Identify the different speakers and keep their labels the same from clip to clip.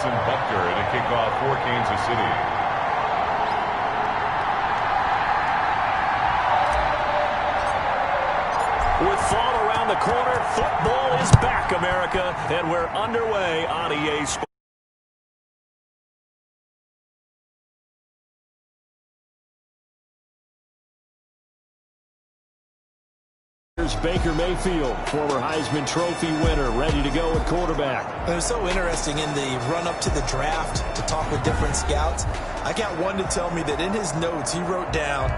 Speaker 1: Harrison Butker to kick off for Kansas City.
Speaker 2: With fall around the corner, football is back, America, and we're underway on EA Sports. Here's Baker Mayfield, former Heisman Trophy winner, ready to go at quarterback.
Speaker 3: It was so interesting in the run-up to the draft to talk with different scouts. I got one to tell me that in his notes he wrote down,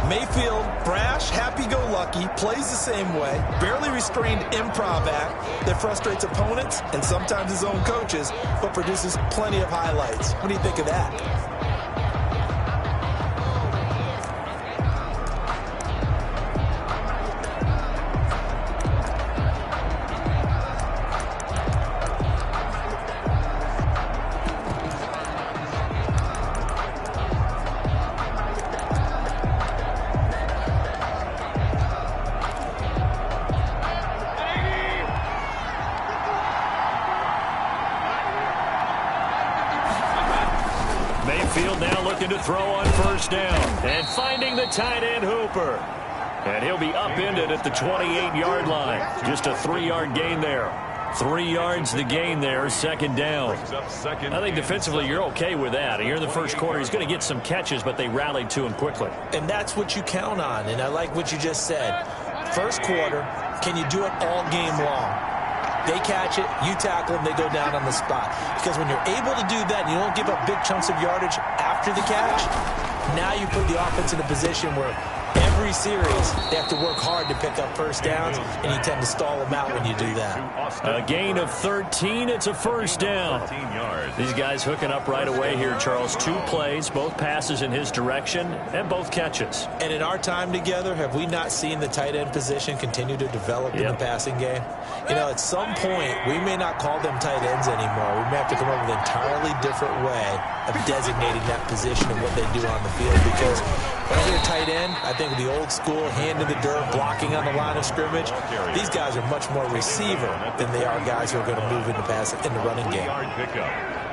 Speaker 3: Mayfield, brash, happy-go-lucky, plays the same way, barely restrained improv act that frustrates opponents and sometimes his own coaches, but produces plenty of highlights. What do you think of that?
Speaker 2: Mayfield now looking to throw on first down and finding the tight end Hooper. And he'll be upended at the 28-yard line. Just a 3-yard gain there. 3 yards the gain there, second down. I think defensively you're okay with that. Here in the first quarter, he's going to get some catches, but they rallied to him quickly.
Speaker 3: And that's what you count on, and I like what you just said. First quarter, can you do it all game long? They catch it, you tackle them, they go down on the spot. Because when you're able to do that and you don't give up big chunks of yardage after the catch, now you put the offense in a position where every series they have to work hard to pick up first downs, and you tend to stall them out when you do that.
Speaker 2: A gain of 13, it's a first down. These guys hooking up right away here, Charles. 2 plays, both passes in his direction, and both catches.
Speaker 3: And in our time together, have we not seen the tight end position continue to develop in the passing game? You know, at some point, we may not call them tight ends anymore. We may have to come up with an entirely different way of designating that position and what they do on the field. Because when I hear tight end, I think of the old school, hand in the dirt, blocking on the line of scrimmage. These guys are much more receiver than they are guys who are going to move into the running game.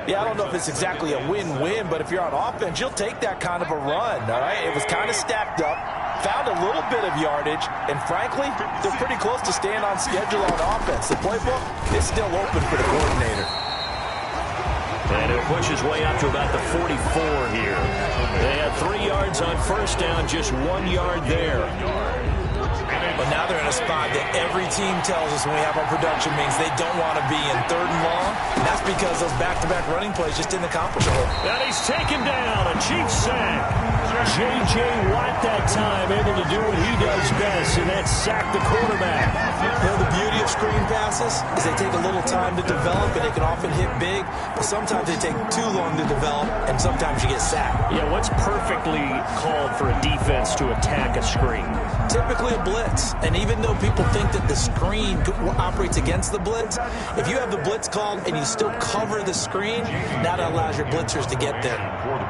Speaker 4: Yeah, I don't know if it's exactly a win-win, but if you're on offense, you'll take that kind of a run, all right? It was kind of stacked up, found a little bit of yardage, and frankly, they're pretty close to staying on schedule on offense. The playbook is still open for the coordinator.
Speaker 2: And he'll push his way up to about the 44 here. They had 3 yards on first down, just 1 yard there.
Speaker 3: But now they're in a spot that every team tells us when we have our production meetings they don't want to be in, 3rd and long. And that's because those back-to-back running plays just didn't accomplish it.
Speaker 2: And he's taken down, a Chiefs sack. J.J. Watt that time able to do what he does best, and that's sack the quarterback.
Speaker 3: You know, the beauty of screen passes is they take a little time to develop, and they can often hit big, but sometimes they take too long to develop, and sometimes you get sacked.
Speaker 2: Yeah, what's perfectly called for a defense to attack a screen?
Speaker 3: Typically a blitz, and even though people think that the screen operates against the blitz, if you have the blitz called and you still cover the screen, that allows your blitzers to get there.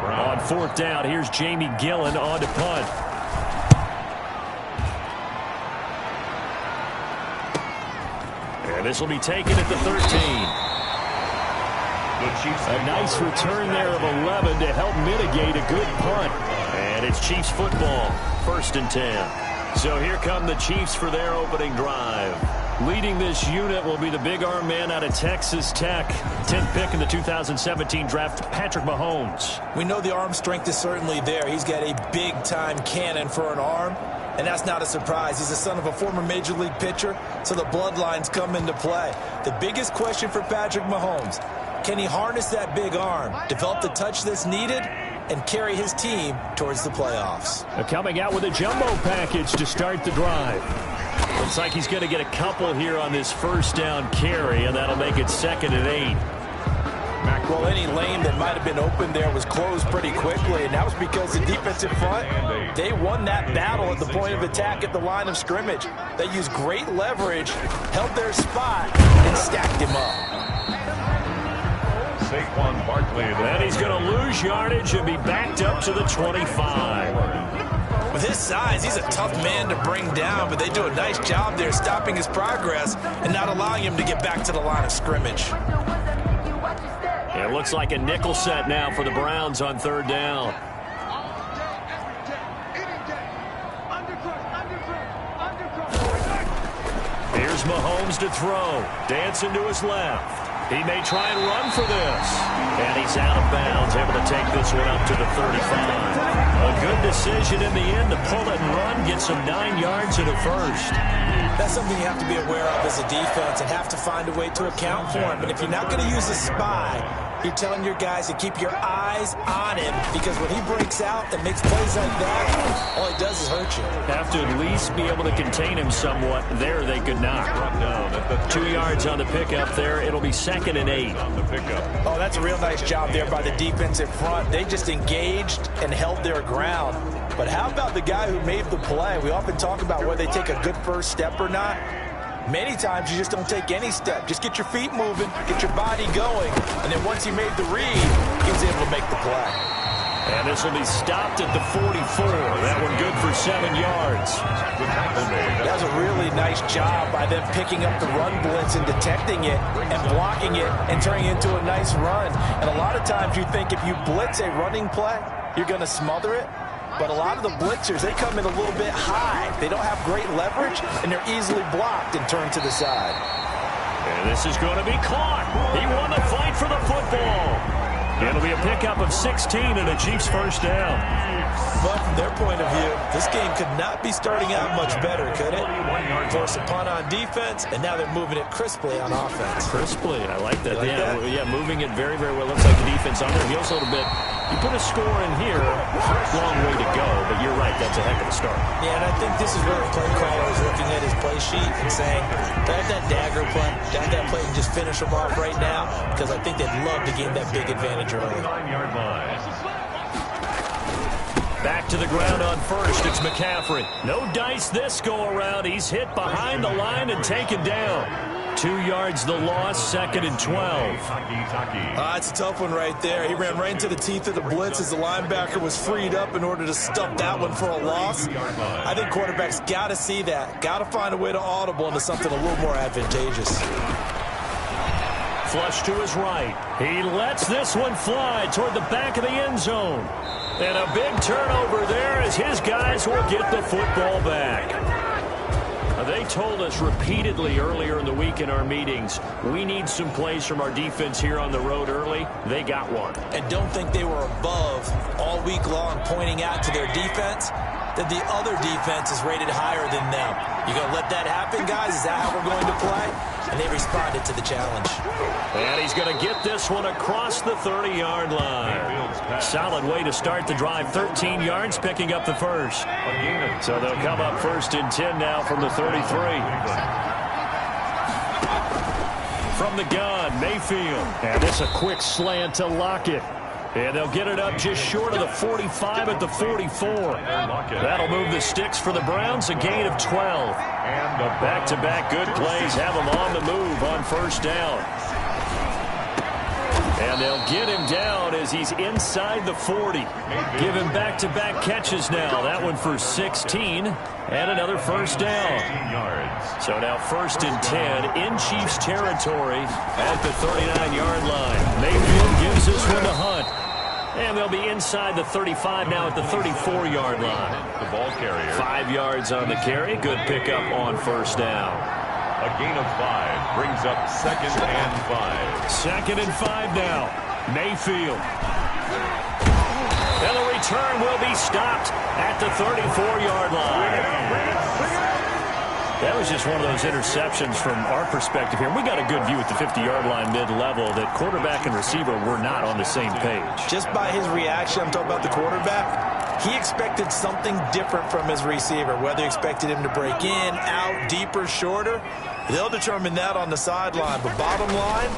Speaker 2: On 4th down, here's Jamie Gillen on to punt. And this will be taken at the 13. A nice return there of 11 to help mitigate a good punt. And it's Chiefs football, 1st and 10. So here come the Chiefs for their opening drive. Leading this unit will be the big arm man out of Texas Tech. 10th pick in the 2017 draft, Patrick Mahomes.
Speaker 3: We know the arm strength is certainly there. He's got a big-time cannon for an arm, and that's not a surprise. He's the son of a former Major League pitcher, so the bloodlines come into play. The biggest question for Patrick Mahomes, can he harness that big arm, develop the touch that's needed, and carry his team towards the playoffs?
Speaker 2: Coming out with a jumbo package to start the drive. Looks like he's going to get a couple here on this first down carry, and that'll make it 2nd and 8.
Speaker 4: Well, any lane that might have been open there was closed pretty quickly, and that was because the defensive front, they won that battle at the point of attack at the line of scrimmage. They used great leverage, held their spot, and stacked him up.
Speaker 1: Saquon Barkley.
Speaker 2: And he's going to lose yardage and be backed up to the 25.
Speaker 3: With his size, he's a tough man to bring down, but they do a nice job there stopping his progress and not allowing him to get back to the line of scrimmage.
Speaker 2: It looks like a nickel set now for the Browns on third down. Here's Mahomes to throw. Dancing to his left. He may try and run for this. And he's out of bounds, able to take this one up to the 35. A good decision in the end to pull it and run, get some 9 yards and a first.
Speaker 3: That's something you have to be aware of as a defense and have to find a way to account for him. And if you're not going to use a spy, you're telling your guys to keep your eyes on him, because when he breaks out and makes plays like that, all he does is hurt you.
Speaker 2: Have to at least be able to contain him somewhat. There they could not. 2 yards on the pickup there. It'll be 2nd and 8.
Speaker 4: Oh, that's a real nice job there by the defensive front. They just engaged and held their ground. But how about the guy who made the play? We often talk about whether they take a good first step or not. Many times you just don't take any step. Just get your feet moving, get your body going, and then once he made the read, he was able to make the play.
Speaker 2: And this will be stopped at the 44. That one good for 7 yards.
Speaker 4: That was a really nice job by them picking up the run blitz and detecting it and blocking it and turning it into a nice run. And a lot of times you think if you blitz a running play, you're going to smother it. But a lot of the blitzers, they come in a little bit high. They don't have great leverage, and they're easily blocked and turned to the side.
Speaker 2: And this is going to be caught. He won the fight for the football. It'll be a pickup of 16 and a Chiefs first down.
Speaker 3: But from their point of view, this game could not be starting out much better, could it? Force a punt on defense, and now they're moving it crisply on offense.
Speaker 2: Crisply, I like that.
Speaker 3: Like that?
Speaker 2: Yeah, moving it very, very well. Looks like the defense on their heels a little bit. You put a score in here, long way to go, but you're right, that's a heck of a start.
Speaker 3: Yeah, and I think this is where the play caller is looking at his play sheet and saying, have that dagger play, have that play and just finish them off right now, because I think they'd love to gain that big advantage early.
Speaker 2: Back to the ground on first, it's McCaffrey. No dice this go around. He's hit behind the line and taken down. 2 yards the loss, 2nd and 12.
Speaker 3: It's a tough one right there. He ran right into the teeth of the blitz as the linebacker was freed up in order to stuff that one for a loss. I think quarterbacks got to see that. Got to find a way to audible into something a little more advantageous.
Speaker 2: Flush to his right. He lets this one fly toward the back of the end zone. And a big turnover there as his guys will get the football back. They told us repeatedly earlier in the week in our meetings, we need some plays from our defense here on the road early. They got one.
Speaker 3: And don't think they were above all week long pointing out to their defense that the other defense is rated higher than them. You going to let that happen, guys? Is that how we're going to play? And they responded to the challenge.
Speaker 2: And he's going to get this one across the 30-yard line. Solid way to start the drive. 13 yards, picking up the first. So they'll come up 1st and 10 now from the 33. From the gun, Mayfield. And this a quick slant to Lockett. And they'll get it up just short of the 45 at the 44. That'll move the sticks for the Browns, a gain of 12. Back-to-back good plays have them on the move on first down. And they'll get him down as he's inside the 40. Give him back-to-back catches now. That one for 16 and another first down. So now 1st and 10 in Chiefs territory at the 39-yard line. Mayfield gives this one to Hunt. And they'll be inside the 35 now at the 34-yard line.
Speaker 1: The ball carrier.
Speaker 2: 5 yards on the carry. Good pickup on first down.
Speaker 1: A gain of 5 brings up 2nd and 5.
Speaker 2: 2nd and 5 now. Mayfield. And the return will be stopped at the 34-yard line. That was just one of those interceptions from our perspective here. We got a good view at the 50-yard line mid-level that quarterback and receiver were not on the same page.
Speaker 3: Just by his reaction, I'm talking about the quarterback, he expected something different from his receiver, whether he expected him to break in, out, deeper, shorter. They'll determine that on the sideline. But bottom line,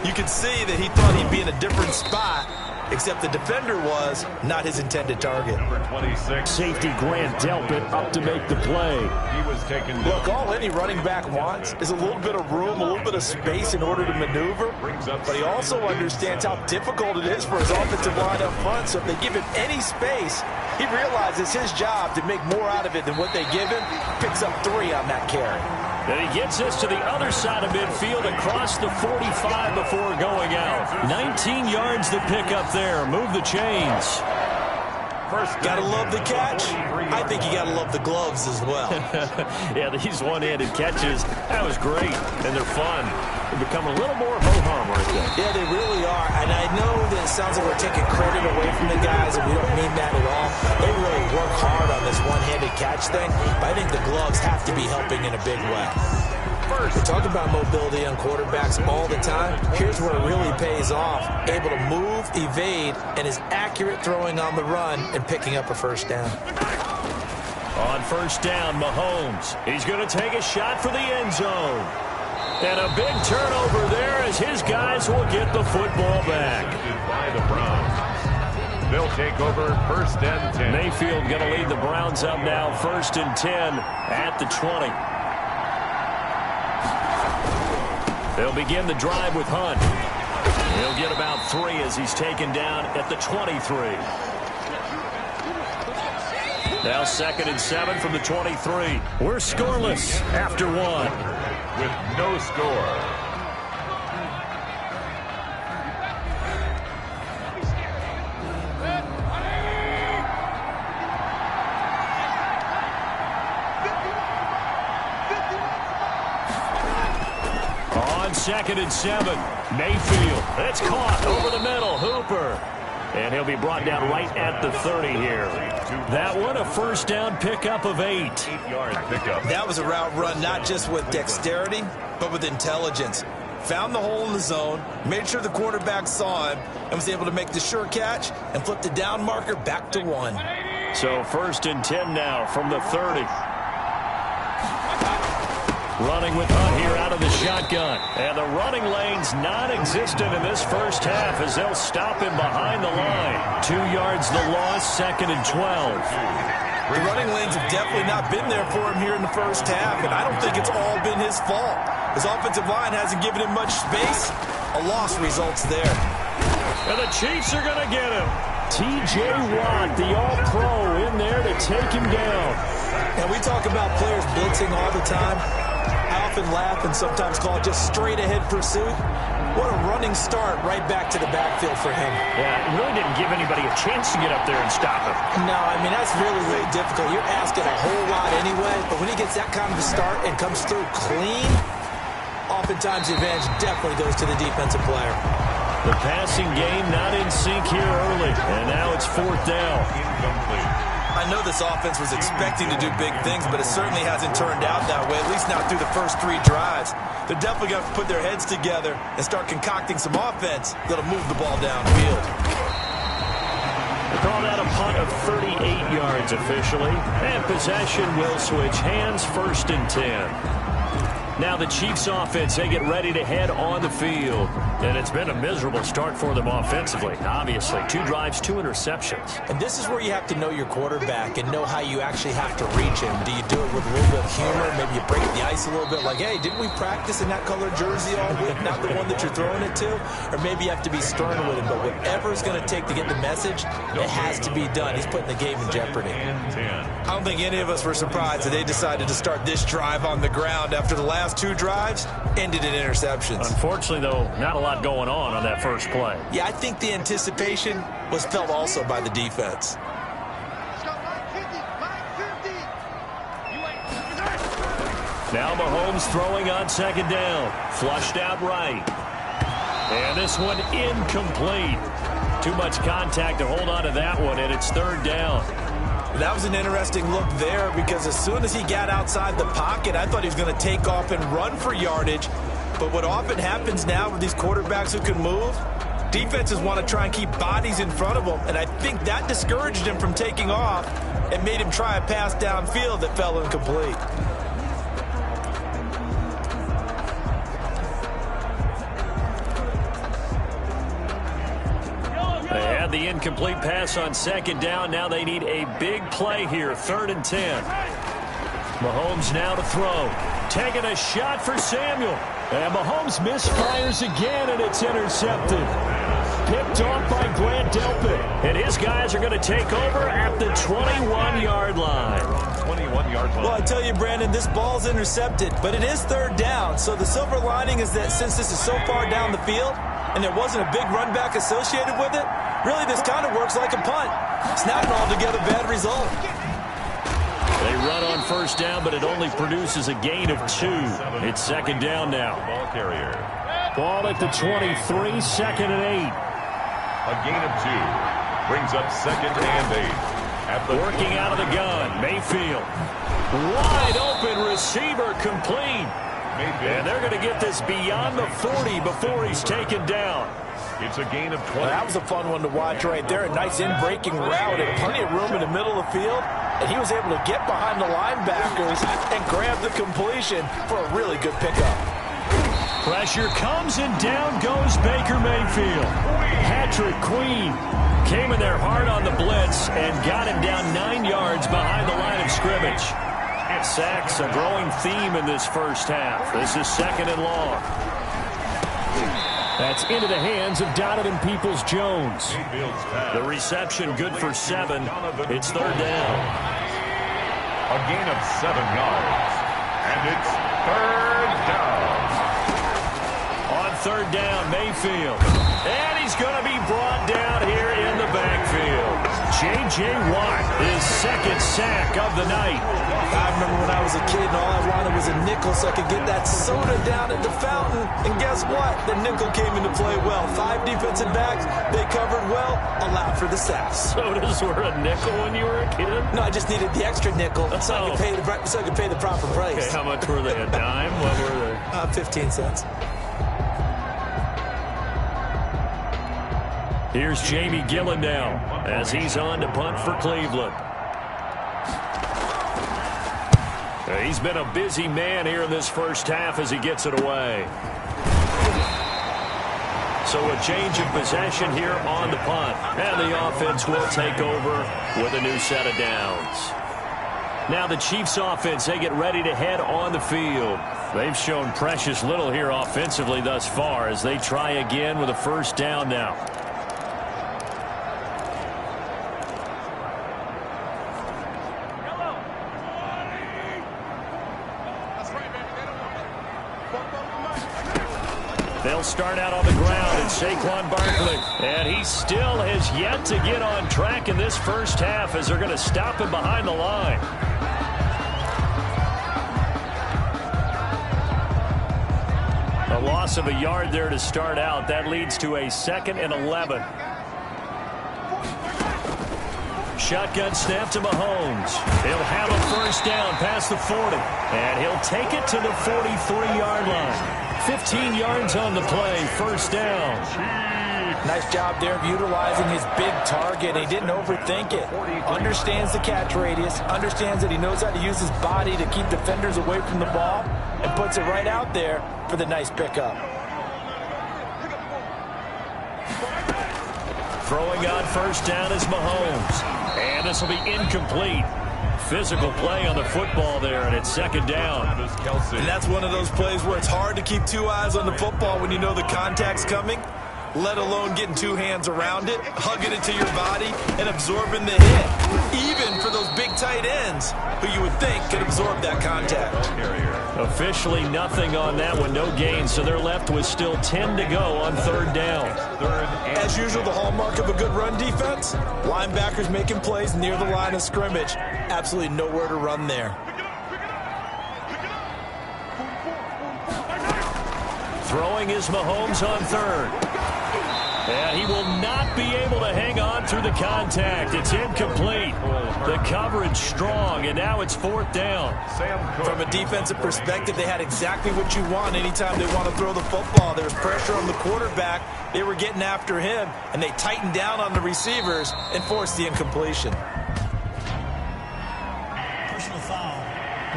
Speaker 3: you can see that he thought he'd be in a different spot, except the defender was not his intended target.
Speaker 1: Number 26.
Speaker 2: Safety Grant Delpit up to make the play.
Speaker 1: He was taken down.
Speaker 4: Look, all any running back wants is a little bit of room, a little bit of space in order to maneuver. But he also understands how difficult it is for his offensive line up front. So if they give him any space, he realizes his job to make more out of it than what they give him. Picks up 3 on that carry.
Speaker 2: And he gets this to the other side of midfield across the 45 before going out. 19 yards to pick up there. Move the chains.
Speaker 3: Gotta love the catch. I think you gotta love the gloves as well.
Speaker 2: Yeah, these one-handed catches, that was great, and they're fun. They become a little more ho-hum right there.
Speaker 3: Yeah, they really are, and I know that it sounds like we're taking credit away from the guys, and we don't mean that at all. They really work hard on this one-handed catch thing, but I think the gloves have to be helping in a big way. We talk about mobility on quarterbacks all the time. Here's where it really pays off. Able to move, evade, and is accurate throwing on the run and picking up a first down.
Speaker 2: On first down, Mahomes. He's going to take a shot for the end zone. And a big turnover there as his guys will get the football back.
Speaker 1: By the Browns. They'll take over first and 10.
Speaker 2: Mayfield going to lead the Browns up now, first and 10 at the 20. They'll begin the drive with Hunt. He'll get about 3 as he's taken down at the 23. Now 2nd and 7 from the 23. We're scoreless after 1.
Speaker 1: With no score.
Speaker 2: On 2nd and 7, Mayfield. It's caught over the middle. Hooper. And he'll be brought down right at the 30 here. That one, a first down pickup of 8.
Speaker 1: 8-yard pickup.
Speaker 3: That was a route run not just with dexterity, but with intelligence. Found the hole in the zone, made sure the quarterback saw him, and was able to make the sure catch and flip the down marker back to 1.
Speaker 2: So 1st and 10 now from the 30. Running with Hunt here out of the shotgun. And the running lane's non-existent in this first half as they'll stop him behind the line. 2 yards the loss, 2nd and 12.
Speaker 3: The running lanes have definitely not been there for him here in the first half, and I don't think it's all been his fault. His offensive line hasn't given him much space. A loss results there.
Speaker 2: And the Chiefs are going to get him. T.J. Watt, the all-pro, in there to take him down.
Speaker 3: And we talk about players blitzing all the time. I often laugh and sometimes call it just straight-ahead pursuit. What a running start right back to the backfield for him.
Speaker 2: Yeah, it really didn't give anybody a chance to get up there and stop him.
Speaker 3: No, I mean, that's really, really difficult. You're asking a whole lot anyway, but when he gets that kind of a start and comes through clean, oftentimes the advantage definitely goes to the defensive player.
Speaker 2: The passing game not in sync here early, and now it's 4th down.
Speaker 1: Incomplete.
Speaker 3: I know this offense was expecting to do big things, but it certainly hasn't turned out that way, at least not through the first 3 drives. They're definitely going to put their heads together and start concocting some offense that'll move the ball downfield.
Speaker 2: They call that a punt of 38 yards officially, and possession will switch hands, 1st and 10. Now the Chiefs offense, they get ready to head on the field. And it's been a miserable start for them offensively. Obviously, 2 drives, 2 interceptions.
Speaker 3: And this is where you have to know your quarterback and know how you actually have to reach him. Do you do it with a little bit of humor? Maybe you break the ice a little bit like, hey, didn't we practice in that color jersey all week? Not the one that you're throwing it to? Or maybe you have to be stern with him. But whatever it's going to take to get the message, it has to be done. He's putting the game in jeopardy. I don't think any of us were surprised that they decided to start this drive on the ground after the last 2 drives ended in interceptions.
Speaker 2: Unfortunately, though, not a lot going on that first play.
Speaker 3: Yeah, I think the anticipation was felt also by the defense.
Speaker 2: Now Mahomes throwing on 2nd down. Flushed out right. And this one incomplete. Too much contact to hold on to that one, and it's 3rd down.
Speaker 3: That was an interesting look there because as soon as he got outside the pocket, I thought he was going to take off and run for yardage. But what often happens now with these quarterbacks who can move, defenses want to try and keep bodies in front of them. And I think that discouraged him from taking off and made him try a pass downfield that fell incomplete.
Speaker 2: They had the incomplete pass on 2nd down. Now they need a big play here, 3rd and 10. Mahomes now to throw. Taking a shot for Samuel. And Mahomes misfires again, and it's intercepted. Picked off by Grant Delpit. And his guys are going to take over at the 21-yard line.
Speaker 1: 21-yard line.
Speaker 3: Well, I tell you, Brandon, this ball's intercepted, but it is third down. So the silver lining is that since this is so far down the field and there wasn't a big run back associated with it, really this kind of works like a punt. It's not an altogether bad result.
Speaker 2: They run on first down, but it only produces a gain of 2. It's second down now.
Speaker 1: Ball carrier.
Speaker 2: Ball at the 23, second and 8.
Speaker 1: A gain of 2 brings up second and 8.
Speaker 2: Working out of the gun, Mayfield. Wide open receiver, complete. And they're going to get this beyond the 40 before he's taken down.
Speaker 1: It's a gain of 20.
Speaker 4: Well, that was a fun one to watch right there. A nice in-breaking route and plenty of room in the middle of the field. And he was able to get behind the linebackers and grab the completion for a really good pickup.
Speaker 2: Pressure comes and down goes Baker Mayfield. Patrick Queen came in there hard on the blitz and got him down 9 yards behind the line of scrimmage. Sacks a growing theme in this first half. This is second and long. That's into the hands of Donovan Peoples-Jones. The reception good for 7. It's third down.
Speaker 1: A gain of 7 yards. And it's third down.
Speaker 2: On third down, Mayfield. And he's going to be brought down here in the backfield. J.J. Watt, his second sack of the night.
Speaker 3: I remember when I was a kid and all I wanted was a nickel so I could get that soda down at the fountain. And guess what? The nickel came into play well. 5 defensive backs, they covered well, allowed for the sacks.
Speaker 2: Sodas were a nickel when you were a kid?
Speaker 3: No, I just needed the extra nickel so I could pay the proper price.
Speaker 2: Okay, how much were they? A dime? What were they?
Speaker 3: 15 cents.
Speaker 2: Here's Jamie Gillen now as he's on to punt for Cleveland. He's been a busy man here in this first half as he gets it away. So a change of possession here on the punt. And the offense will take over with a new set of downs. Now the Chiefs offense, they get ready to head on the field. They've shown precious little here offensively thus far as they try again with a first down now. They'll start out on the ground and Saquon Barkley. And he still has yet to get on track in this first half as they're going to stop him behind the line. A loss of a yard there to start out. That leads to a 2nd and 11. Shotgun snap to Mahomes. He'll have a first down past the 40. And he'll take it to the 43-yard line. 15 yards on the play, first down.
Speaker 4: Nice job there of utilizing his big target. He didn't overthink it. Understands the catch radius. Understands that he knows how to use his body to keep defenders away from the ball. And puts it right out there for the nice pickup.
Speaker 2: Throwing on first down is Mahomes. And this will be incomplete. Physical play on the football there, and it's second down.
Speaker 3: And that's one of those plays where it's hard to keep 2 eyes on the football when you know the contact's coming, let alone getting 2 hands around it, hugging it to your body, and absorbing the hit. Even for those big tight ends who you would think could absorb that contact.
Speaker 2: Officially nothing on that one, no gain, so they're left with still 10 to go on third down.
Speaker 3: As usual, the hallmark of a good run defense, linebackers making plays near the line of scrimmage. Absolutely nowhere to run there.
Speaker 2: Throwing is Mahomes on third. And he will not be able to hang on through the contact. It's incomplete. The coverage strong, and now it's fourth down.
Speaker 3: From a defensive perspective, they had exactly what you want anytime they want to throw the football. There was pressure on the quarterback. They were getting after him, and they tightened down on the receivers and forced the incompletion.
Speaker 5: Personal foul.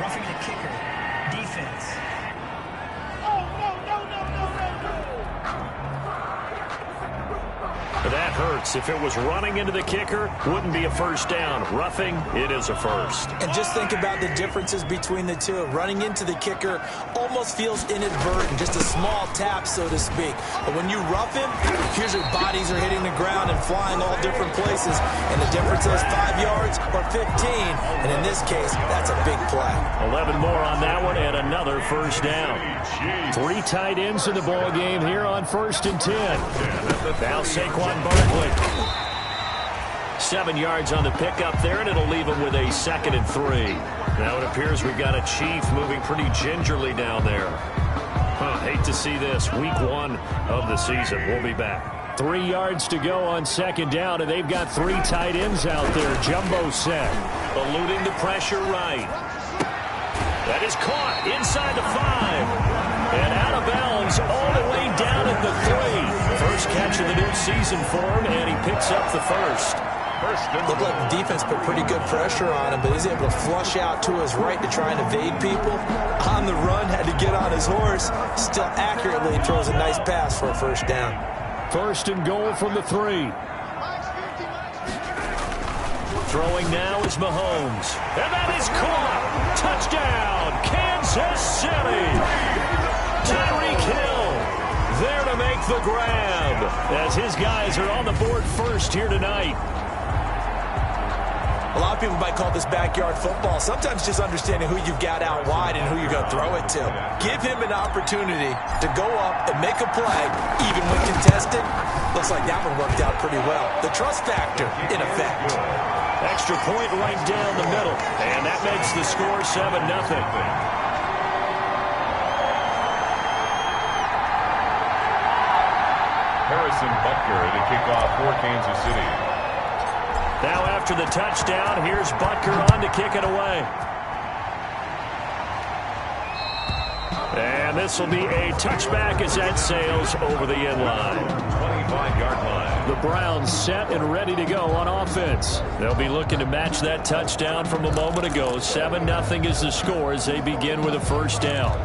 Speaker 5: Roughing the kicker. Defense.
Speaker 2: That that hurts. If it was running into the kicker, wouldn't be a first down. Roughing, it is a first.
Speaker 3: And just think about the differences between the two. Running into the kicker almost feels inadvertent, just a small tap, so to speak. But when you rough him, here's your bodies are hitting the ground and flying all different places. And the difference is 5 yards or 15. And in this case, that's a big play.
Speaker 2: 11 more on that one and another first down. 3 tight ends in the ball game here on 1st and 10. Now Saquon Barkley. 7 yards on the pickup there, and it'll leave him with a 2nd and 3. Now it appears we've got a Chief moving pretty gingerly down there. Hate to see this. Week 1 of the season. We'll be back. 3 yards to go on 2nd down, and they've got 3 tight ends out there. Jumbo set. Eluding the pressure right. That is caught inside the 5. And out of bounds all the way down at the 3. First catch of the new season for him, and he picks up the first.
Speaker 3: Looked like the defense put pretty good pressure on him, but he's able to flush out to his right to try and evade people. On the run, had to get on his horse. Still accurately throws a nice pass for a first down.
Speaker 2: 1st and goal from the 3. Throwing now is Mahomes. And that is caught. Touchdown, Kansas City. Tyreek Hill there to make the grab as his guys are on the board first here tonight.
Speaker 3: A lot of people might call this backyard football. Sometimes just understanding who you've got out wide and who you're going to throw it to. Give him an opportunity to go up and make a play, even when contested. Looks like that one worked out pretty well. The trust factor in effect.
Speaker 2: Extra point right down the middle, and that makes the score 7-0.
Speaker 1: Harrison Butker to kick off for Kansas City.
Speaker 2: Now after the touchdown, here's Butker on to kick it away. And this will be a touchback as that sails over the end line.
Speaker 1: 25-yard line.
Speaker 2: The Browns set and ready to go on offense. They'll be looking to match that touchdown from a moment ago. 7-0 is the score as they begin with a first down.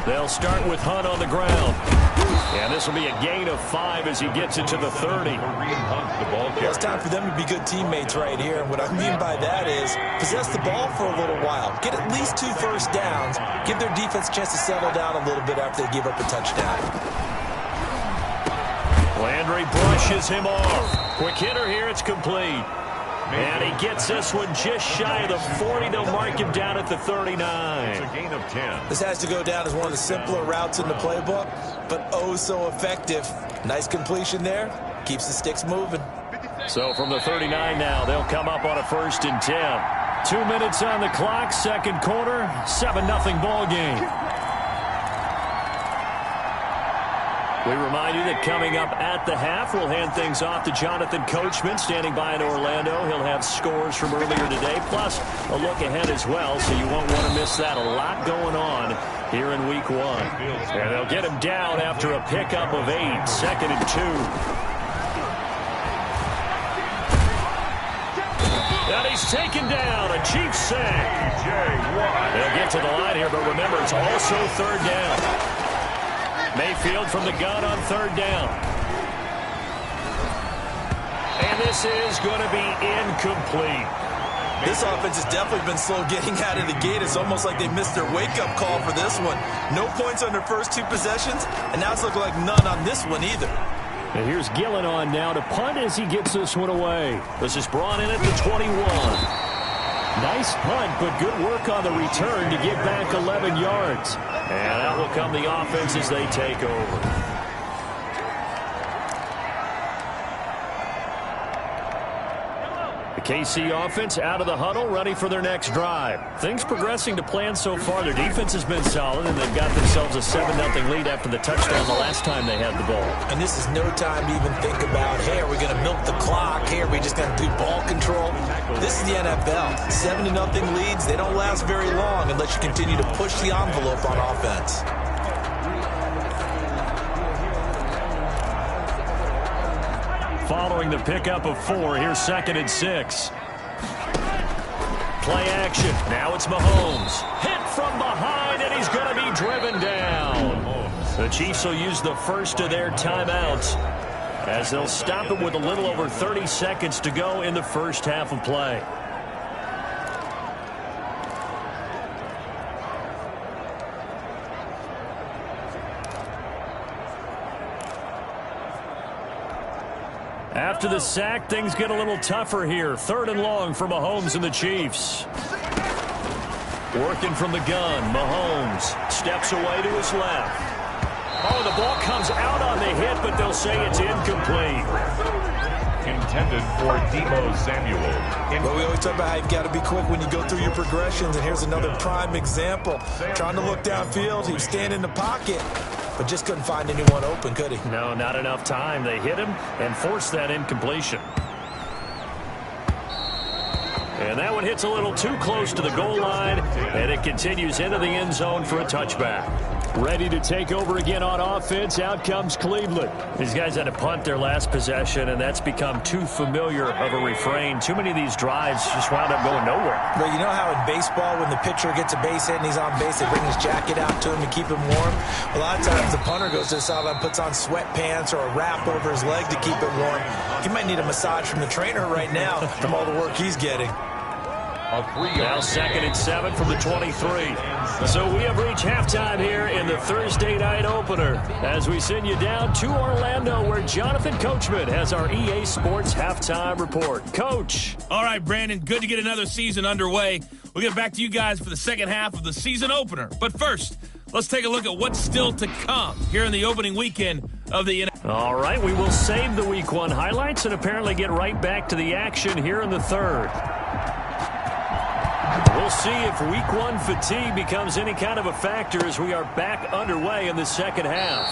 Speaker 2: They'll start with Hunt on the ground. And this will be a gain of 5 as he gets it to the 30.
Speaker 3: It's time for them to be good teammates right here. And what I mean by that is possess the ball for a little while. Get at least 2 first downs. Give their defense a chance to settle down a little bit after they give up a touchdown.
Speaker 2: Landry brushes him off. Quick hitter here. It's complete. And he gets this one just shy of the 40. They'll mark him down at the 39.
Speaker 1: It's a gain of 10.
Speaker 3: This has to go down as one of the simpler routes in the playbook, but oh so effective. Nice completion there. Keeps the sticks moving.
Speaker 2: So from the 39 now, they'll come up on a 1st and 10. 2 minutes on the clock, 2nd quarter, 7-0 ball game. We remind you that coming up at the half, we'll hand things off to Jonathan Coachman standing by in Orlando. He'll have scores from earlier today, plus a look ahead as well, so you won't want to miss that. A lot going on here in Week 1. And they'll get him down after a pickup of 8, 2nd and 2. And he's taken down, a Chiefs sack. They'll get to the line here, but remember, it's also 3rd down. Mayfield from the gun on 3rd down. And this is going to be incomplete.
Speaker 3: This offense has definitely been slow getting out of the gate. It's almost like they missed their wake-up call for this one. No points on their first 2 possessions, and now it's looking like none on this one either.
Speaker 2: And here's Gillen on now to punt as he gets this one away. This is brought in at the 21. Nice punt, but good work on the return to get back 11 yards. And out will come the offense as they take over. The KC offense out of the huddle, ready for their next drive. Things progressing to plan so far. Their defense has been solid, and they've got themselves a 7-0 lead after the touchdown the last time they had the ball.
Speaker 3: And this is no time to even think about, hey, are we going to milk the clock? Hey, are we just going to do ball control? This is the NFL. 7-0 leads, they don't last very long unless you continue to push the envelope on offense. Following the pickup of 4, here's 2nd and 6.
Speaker 2: play action. Now it's Mahomes. Hit from behind, and he's going to be driven down. The Chiefs will use the first of their timeouts as they'll stop it with a little over 30 seconds to go in the first half of play. After the sack, things get a little tougher here. 3rd and long for Mahomes and the Chiefs. Working from the gun, Mahomes steps away to his left. Oh, the ball comes out on the hit, but they'll say it's incomplete.
Speaker 1: Intended for Deebo Samuel.
Speaker 3: But we always talk about how you've got to be quick when you go through your progressions, and here's another prime example. Trying to look downfield, he was standing in the pocket, but just couldn't find anyone open, could he?
Speaker 2: No, not enough time. They hit him and forced that incompletion. And that one hits a little too close to the goal line, and it continues into the end zone for a touchback. Ready to take over again on offense. Out comes Cleveland. These guys had to punt their last possession, and that's become too familiar of a refrain. Too many of these drives just wound up going nowhere.
Speaker 3: But you know how in baseball, when the pitcher gets a base hit and he's on base, they bring his jacket out to him to keep him warm? A lot of times the punter goes to the sideline, puts on sweatpants or a wrap over his leg to keep it warm. He might need a massage from the trainer right now from all the work he's getting.
Speaker 2: Now 2nd and 7 from the 23. So we have reached halftime here in the Thursday night opener as we send you down to Orlando where Jonathan Coachman has our EA Sports halftime report. Coach.
Speaker 6: All right, Brandon, good to get another season underway. We'll get back to you guys for the second half of the season opener. But first, let's take a look at what's still to come here in the opening weekend of the NFL.
Speaker 2: All right, we will save the Week 1 highlights and apparently get right back to the action here in the third. We'll see if Week 1 fatigue becomes any kind of a factor as we are back underway in the second half.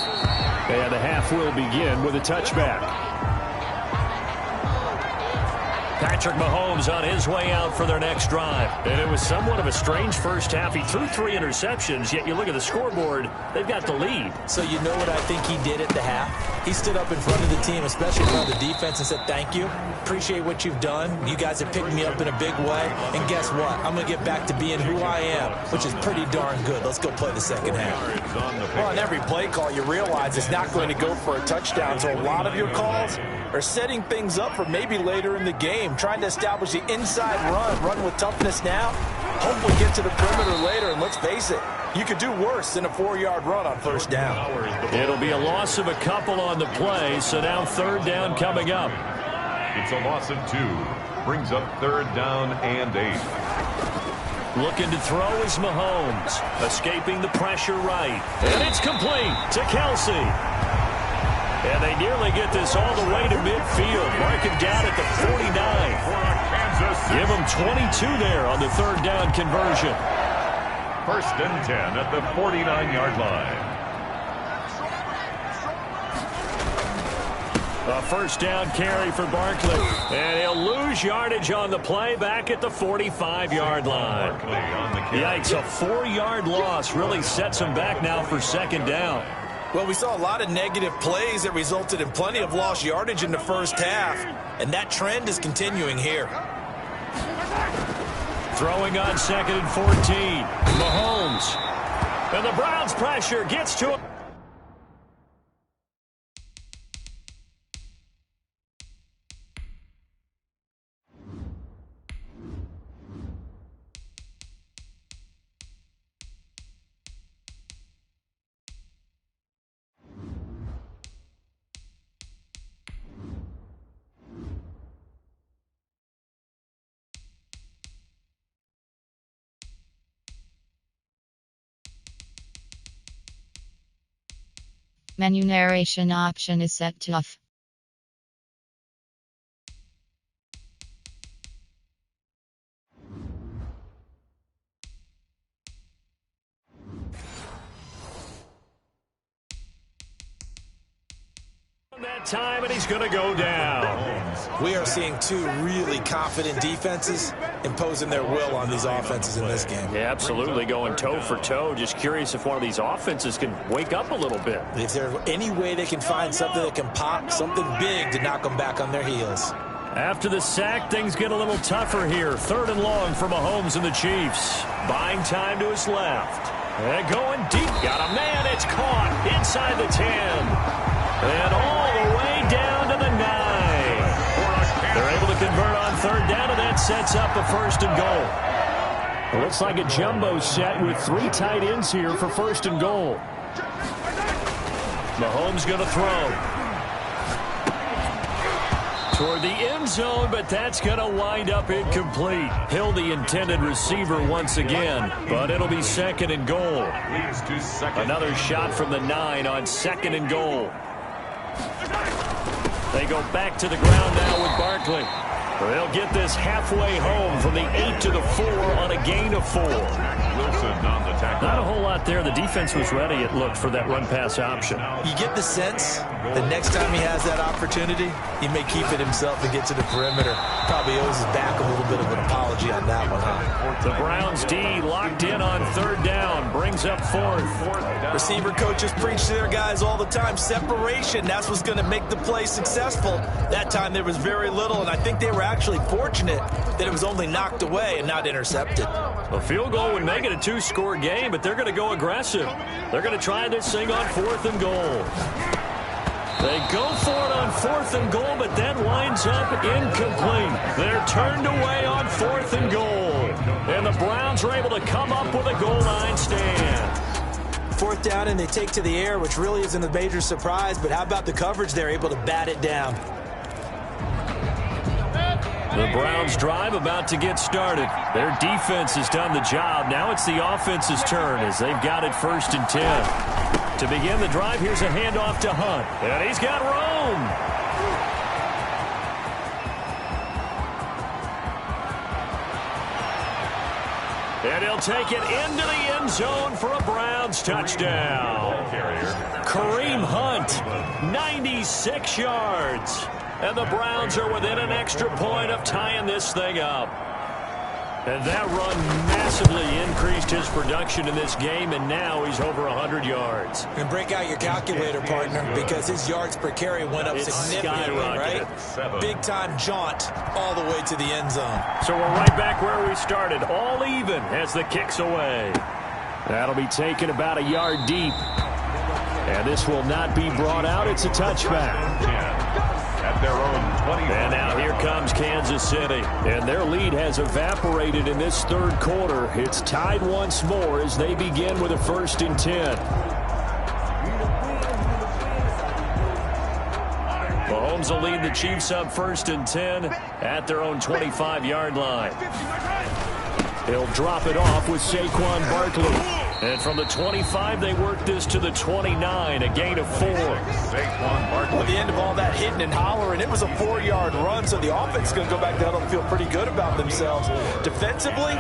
Speaker 2: And the half will begin with a touchback. Patrick Mahomes on his way out for their next drive. And it was somewhat of a strange first half. He threw 3 interceptions, yet you look at the scoreboard, they've got the lead.
Speaker 3: So you know what I think he did at the half? He stood up in front of the team, especially in front of the defense, and said, thank you. Appreciate what you've done. You guys have picked me up in a big way. And guess what? I'm going to get back to being who I am, which is pretty darn good. Let's go play the second half.
Speaker 4: Well, on every play call, you realize it's not going to go for a touchdown. So a lot of your calls are setting things up for maybe later in the game, trying to establish the inside run with toughness now, hopefully get to the perimeter later, and let's face it, you could do worse than a 4-yard run on first down.
Speaker 2: It'll be a loss of a couple on the play, so now 3rd down coming up.
Speaker 1: It's a loss of 2. Brings up 3rd down and 8.
Speaker 2: Looking to throw is Mahomes, escaping the pressure right, and it's complete to Kelsey. And they nearly get this all the way to midfield. Mark him down at the 49. Give him 22 there on the 3rd down conversion.
Speaker 1: 1st and 10 at the 49-yard line.
Speaker 2: A 1st down carry for Barkley. And he'll lose yardage on the play back at the 45-yard line. Yikes, a 4-yard loss really sets him back now for 2nd down.
Speaker 3: Well, we saw a lot of negative plays that resulted in plenty of lost yardage in the first half, and that trend is continuing here.
Speaker 2: Throwing on 2nd and 14. Mahomes. And the Browns' pressure gets to him.
Speaker 7: Menu narration option is set to off.
Speaker 2: That time, and he's going to go down.
Speaker 3: We are seeing 2 really confident defenses imposing their will on these offenses in this game.
Speaker 2: Yeah, absolutely, going toe for toe. Just curious if one of these offenses can wake up a little bit.
Speaker 3: If there's any way they can find something that can pop, something big to knock them back on their heels.
Speaker 2: After the sack, things get a little tougher here. 3rd and long for Mahomes and the Chiefs. Buying time to his left. And going deep. Got a man. It's caught inside the 10. And all the way down to the 9. They're able to convert on 3rd down, and that sets up a 1st and goal. It looks like a jumbo set with 3 tight ends here for 1st and goal. Mahomes going to throw. Toward the end zone, but that's going to wind up incomplete. Hill, the intended receiver once again, but it'll be 2nd and goal. Another shot from the 9 on 2nd and goal. They go back to the ground now with Barkley. They'll get this halfway home from the 8 to the 4 on a gain of 4.
Speaker 1: Wilson on the tackle.
Speaker 2: Not a whole lot there. The defense was ready, it looked, for that run-pass option.
Speaker 3: You get the sense that next time he has that opportunity, he may keep it himself to get to the perimeter. Probably owes his back a little bit of an apology on that one, huh?
Speaker 2: The Browns D locked in on 3rd down, brings up 4th.
Speaker 3: Receiver coaches preach to their guys all the time. Separation, that's what's going to make the play successful. That time there was very little, and I think they were actually fortunate that it was only knocked away and not intercepted.
Speaker 2: A field goal would make it a 2-score game, but they're going to go aggressive. They're going to try this thing on 4th and goal. They go for it on 4th and goal, but that winds up incomplete. They're turned away on 4th and goal. And the Browns are able to come up with a goal line stand.
Speaker 3: 4th down, and they take to the air, which really isn't a major surprise, but how about the coverage? They're able to bat it down.
Speaker 2: The Browns drive about to get started. Their defense has done the job. Now it's the offense's turn as they've got it 1st and 10. To begin the drive, here's a handoff to Hunt. And he's got room. And he'll take it into the end zone for a Browns touchdown. Kareem Hunt, 96 yards. And the Browns are within an extra point of tying this thing up. And that run massively increased his production in this game, and now he's over 100 yards.
Speaker 3: And break out your calculator, partner, because his yards per carry went up significantly, right? Big-time jaunt all the way to the end zone.
Speaker 2: So we're right back where we started, all even as the kick's away. That'll be taken about a yard deep. And this will not be brought out. It's a touchback.
Speaker 1: At their own 20.
Speaker 2: And now here comes Kansas City. And their lead has evaporated in this 3rd quarter. It's tied once more as they begin with a 1st and 10. Mahomes will lead the Chiefs up 1st and 10 at their own 25-yard line. He'll drop it off with Saquon Barkley. And from the 25, they work this to the 29, a gain of 4.
Speaker 4: At the end of all that hitting and hollering, it was a 4-yard run, so the offense is going to go back down and feel pretty good about themselves. Defensively,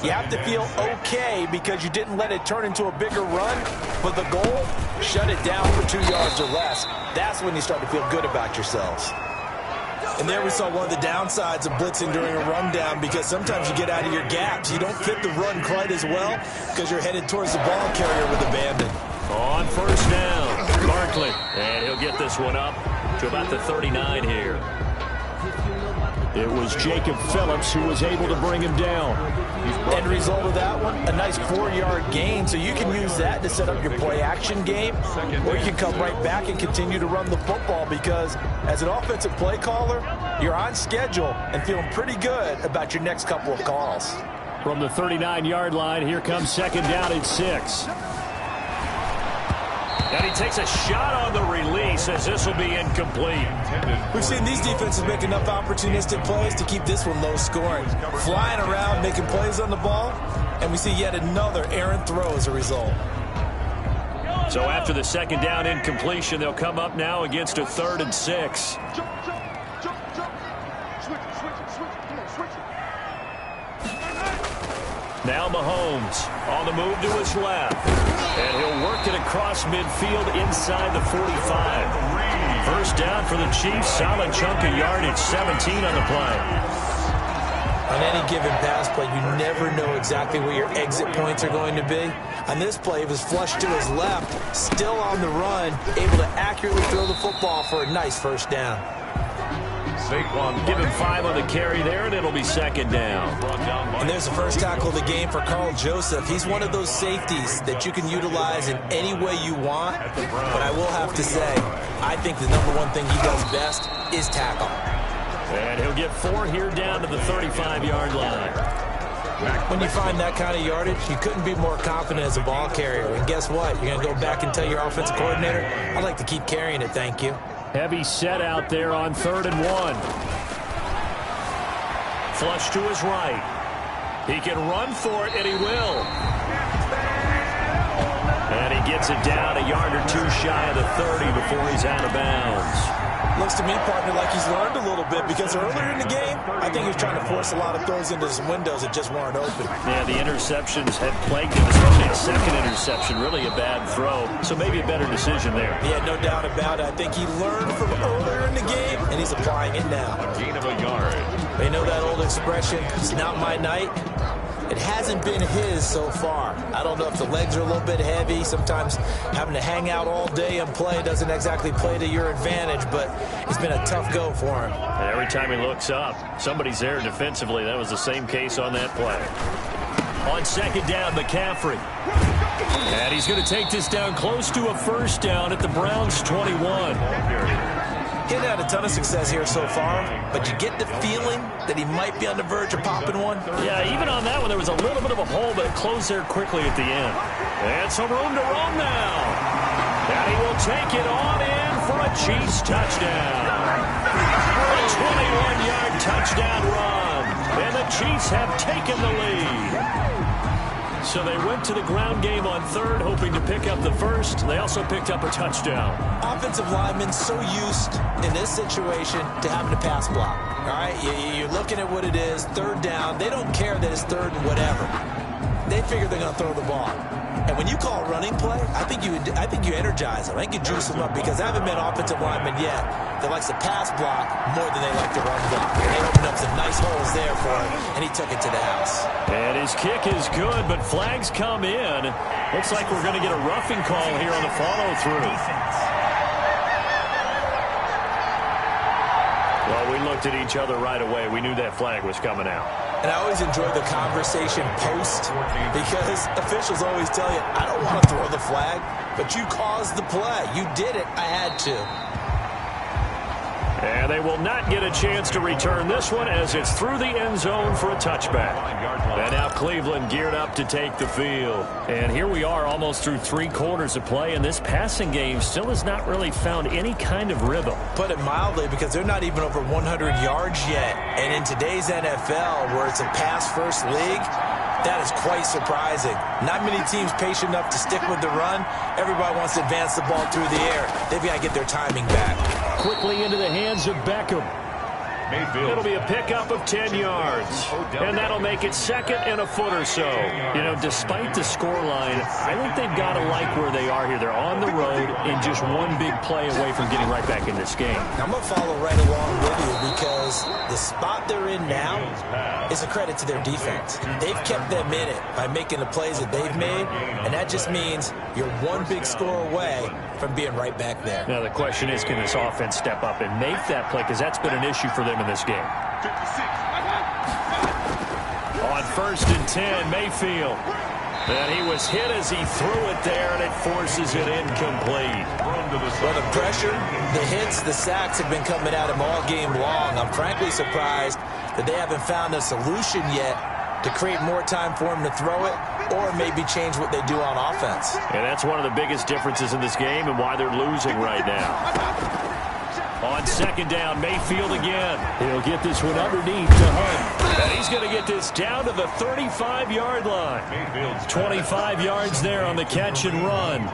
Speaker 4: you have to feel okay because you didn't let it turn into a bigger run, but the goal, shut it down for 2 yards or less. That's when you start to feel good about yourselves.
Speaker 3: And there we saw one of the downsides of blitzing during a rundown, because sometimes you get out of your gaps. You don't fit the run quite as well because you're headed towards the ball carrier with abandon.
Speaker 2: On 1st down, Barkley. And he'll get this one up to about the 39 here. It was Jacob Phillips who was able to bring him down.
Speaker 4: End result of that one, a nice 4-yard gain, so you can use that to set up your play-action game, or you can come right back and continue to run the football, because as an offensive play caller, you're on schedule and feeling pretty good about your next couple of calls.
Speaker 2: From the 39-yard line, here comes 2nd down and 6. And he takes a shot on the release as this will be incomplete.
Speaker 3: We've seen these defenses make enough opportunistic plays to keep this one low scoring. Flying around, making plays on the ball, and we see yet another errant throw as a result.
Speaker 2: So after the 2nd down incompletion, they'll come up now against a 3rd and 6. Now Mahomes on the move to his left. And he'll work it across midfield inside the 45. 1st down for the Chiefs. Solid chunk of yardage. 17 on the play.
Speaker 3: On any given pass play, you never know exactly where your exit points are going to be. On this play, it was flushed to his left, still on the run, able to accurately throw the football for a nice 1st down.
Speaker 2: Give him 5 on the carry there, and it'll be second down.
Speaker 3: And there's the first tackle of the game for Carl Joseph. He's one of those safeties that you can utilize in any way you want. But I will have to say, I think the number one thing he does best is tackle.
Speaker 2: And he'll get 4 here down to the 35-yard line.
Speaker 3: When you find that kind of yardage, you couldn't be more confident as a ball carrier. And guess what? You're going to go back and tell your offensive coordinator, I'd like to keep carrying it, thank you.
Speaker 2: Heavy set out there on 3rd and 1. Flush to his right. He can run for it, and he will. And he gets it down a yard or 2 shy of the 30 before he's out of bounds.
Speaker 3: Looks to me, partner, like he's learned a little bit because earlier in the game, I think he was trying to force a lot of throws into some windows that just weren't open.
Speaker 2: Yeah, the interceptions had plagued him, especially a second interception. Really a bad throw, so maybe a better decision there.
Speaker 3: Yeah, no doubt about it. I think he learned from earlier in the game, and he's applying it now.
Speaker 1: Gain of a yard.
Speaker 3: You know that old expression, it's not my night? It hasn't been his so far. I don't know if the legs are a little bit heavy. Sometimes having to hang out all day and play doesn't exactly play to your advantage, but it's been a tough go for him.
Speaker 2: And every time he looks up, somebody's there defensively. That was the same case on that play. On 2nd down, McCaffrey. And he's going to take this down close to a first down at the Browns' 21.
Speaker 3: He's had a ton of success here so far, but you get the feeling that he might be on the verge of popping one.
Speaker 2: Yeah, even on that one, there was a little bit of a hole, but it closed there quickly at the end. And some room to roam now. And he will take it on in for a Chiefs touchdown. A 21-yard touchdown run. And the Chiefs have taken the lead. So they went to the ground game on 3rd, hoping to pick up the first. They also picked up a touchdown.
Speaker 3: Offensive linemen so used in this situation to having to pass block. All right, you're looking at what it is, 3rd down. They don't care that it's 3rd and whatever. They figure they're going to throw the ball. And when you call a running play, I think you energize them. I think you juice them up because I haven't met offensive linemen yet that likes to pass block more than they like to run block. And they opened up some nice holes there for him, and he took it to the house.
Speaker 2: And his kick is good, but flags come in. Looks like we're going to get a roughing call here on the follow-through. Well, we looked at each other right away. We knew that flag was coming out.
Speaker 3: And I always enjoy the conversation post because officials always tell you, I don't want to throw the flag, but you caused the play. You did it. I had to.
Speaker 2: And they will not get a chance to return this one as it's through the end zone for a touchback. And now Cleveland geared up to take the field. And here we are almost through 3 quarters of play, and this passing game still has not really found any kind of rhythm.
Speaker 3: Put it mildly, because they're not even over 100 yards yet. And in today's NFL, where it's a pass-first league, that is quite surprising. Not many teams patient enough to stick with the run. Everybody wants to advance the ball through the air. They've got to get their timing back.
Speaker 2: Quickly into the hands of Beckham. It'll be a pickup of 10 yards. And that'll make it 2nd and a foot or so. You know, despite the scoreline, I think they've got to like where they are here. They're on the road and just one big play away from getting right back in this game.
Speaker 3: I'm going to follow right along with you because the spot they're in now is a credit to their defense. They've kept them in it by making the plays that they've made, and that just means you're one big score away from being right back there.
Speaker 2: Now, the question is, can this offense step up and make that play? Because that's been an issue for them in this game. On 1st and 10, Mayfield. And he was hit as he threw it there, and it forces it incomplete.
Speaker 3: Well, the pressure, the hits, the sacks have been coming at him all game long. I'm frankly surprised that they haven't found a solution yet to create more time for him to throw it or maybe change what they do on offense.
Speaker 2: And that's one of the biggest differences in this game and why they're losing right now. On 2nd down, Mayfield again. He'll get this one underneath to Hunt. And he's going to get this down to the 35-yard line. 25 yards there on the catch and run.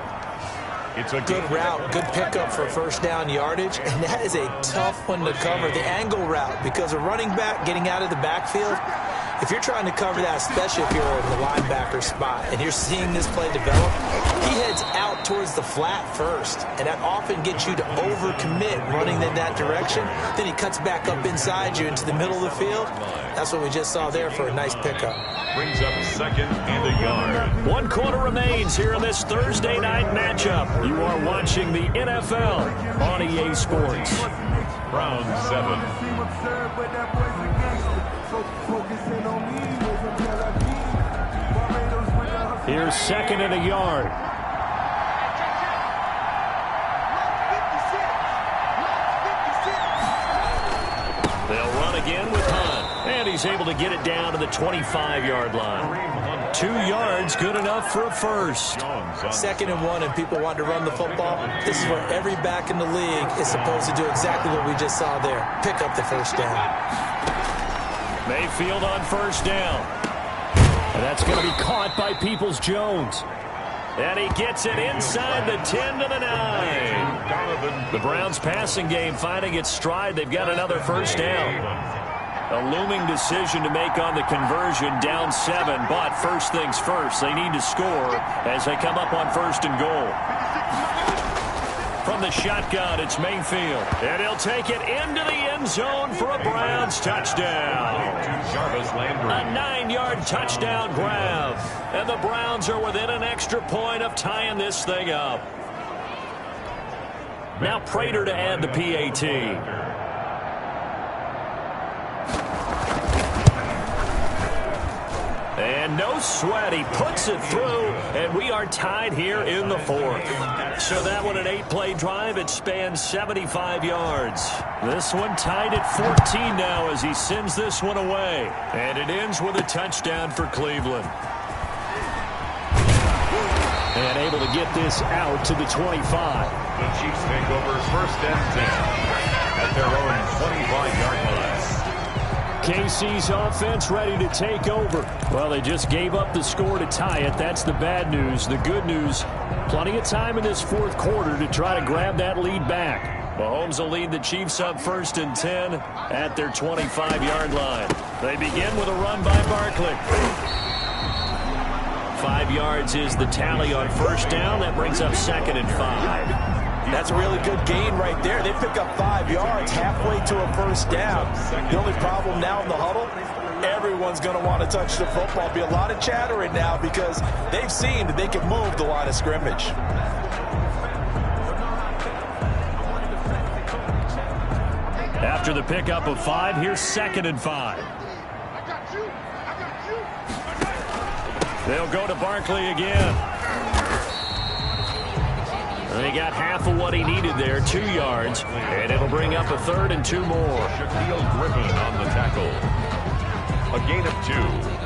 Speaker 3: It's a good route, good pickup for first down yardage, and that is a tough one to cover, the angle route, because a running back getting out of the backfield, if you're trying to cover that, especially if you're in the linebacker spot, and you're seeing this play develop, he heads out towards the flat first, and that often gets you to overcommit running in that direction. Then he cuts back up inside you into the middle of the field. That's what we just saw there for a nice pickup.
Speaker 1: Brings up 2nd and a yard.
Speaker 2: 1 quarter remains here in this Thursday night matchup. You are watching the NFL on EA Sports.
Speaker 1: Browns 7.
Speaker 2: Here's second and a yard. They'll run again with Hunt. And he's able to get it down to the 25-yard line. 2 yards, good enough for a first.
Speaker 3: 2nd and 1, and people want to run the football. This is where every back in the league is supposed to do exactly what we just saw there. Pick up the first down.
Speaker 2: Mayfield on first down. And that's going to be caught by Peoples-Jones. And he gets it inside the 10 to the 9. The Browns passing game finding its stride. They've got another first down. A looming decision to make on the conversion, down 7. But first things first, they need to score as they come up on first and goal. From the shotgun, it's Mayfield. And he'll take it into the end zone for a Browns touchdown. A 9-yard touchdown grab. And the Browns are within an extra point of tying this thing up. Now Prater to add the PAT. And no sweat, he puts it through, and we are tied here in the 4th. So that one, an 8-play drive, it spans 75 yards. This one tied at 14 now as he sends this one away. And it ends with a touchdown for Cleveland. And able to get this out to the 25.
Speaker 1: The Chiefs take over 1st and 10 at their own 25-yard line.
Speaker 2: KC's offense ready to take over. Well, they just gave up the score to tie it. That's the bad news. The good news, plenty of time in this 4th quarter to try to grab that lead back. Mahomes will lead the Chiefs up 1st and 10 at their 25-yard line. They begin with a run by Barkley. 5 yards is the tally on first down. That brings up 2nd and 5.
Speaker 4: That's a really good gain right there. They pick up 5 yards halfway to a first down. The only problem now in the huddle, everyone's going to want to touch the football. Be a lot of chattering now because they've seen that they can move the line of scrimmage.
Speaker 2: After the pickup of 5, here's 2nd and 5. They'll go to Barkley again. He got half of what he needed there, 2 yards, and it'll bring up a 3rd and 2 more.
Speaker 1: Shaquille Griffin on the tackle. A gain of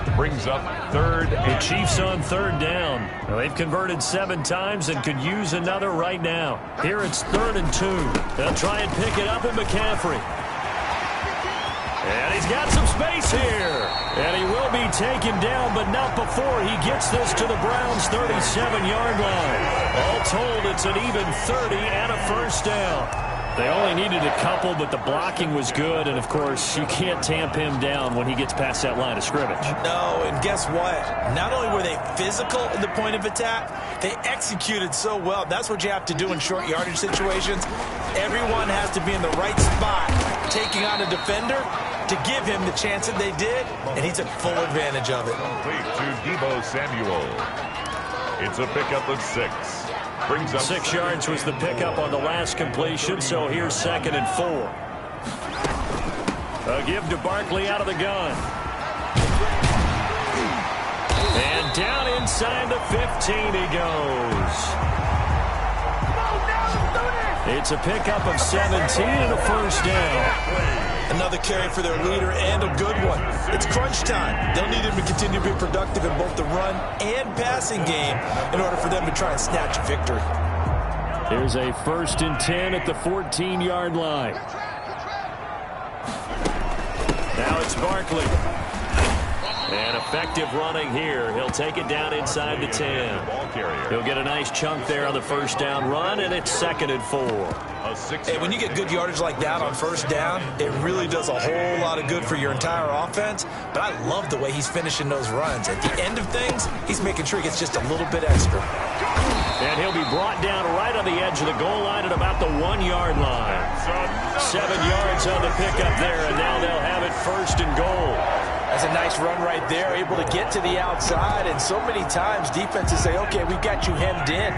Speaker 1: 2 brings up 3rd.
Speaker 2: The Chiefs on 3rd down. Well, they've converted 7 times and could use another right now. Here it's 3rd and 2. They'll try and pick it up with McCaffrey. And he's got some space here. And he will be taken down, but not before he gets this to the Browns' 37-yard line. All told, it's an even 30 and a first down. They only needed a couple, but the blocking was good. And, of course, you can't tamp him down when he gets past that line of scrimmage.
Speaker 3: No, and guess what? Not only were they physical at the point of attack, they executed so well. That's what you have to do in short yardage situations. Everyone has to be in the right spot, taking on a defender to give him the chance that they did, and he took full advantage of it.
Speaker 1: Complete to Deebo Samuel. It's a pickup of 6. Brings up
Speaker 2: 6 yards was the pickup on the last completion, so here's 2nd and 4. A give to Barkley out of the gun. And down inside the 15 he goes. It's a pickup of 17 and a first down.
Speaker 3: Another carry for their leader and a good one. It's crunch time. They'll need him to continue to be productive in both the run and passing game in order for them to try and snatch victory.
Speaker 2: Here's a 1st and 10 at the 14-yard line. Now it's Barkley. And effective running here. He'll take it down inside the 10. He'll get a nice chunk there on the first down run, and it's 2nd and 4.
Speaker 3: Hey, when you get good yardage like that on first down, it really does a whole lot of good for your entire offense. But I love the way he's finishing those runs. At the end of things, he's making sure he gets just a little bit extra.
Speaker 2: And he'll be brought down right on the edge of the goal line at about the 1-yard line. 7 yards on the pickup there, and now they'll have it 1st and goal.
Speaker 4: That's a nice run right there, able to get to the outside. And so many times defenses say, okay, we've got you hemmed in.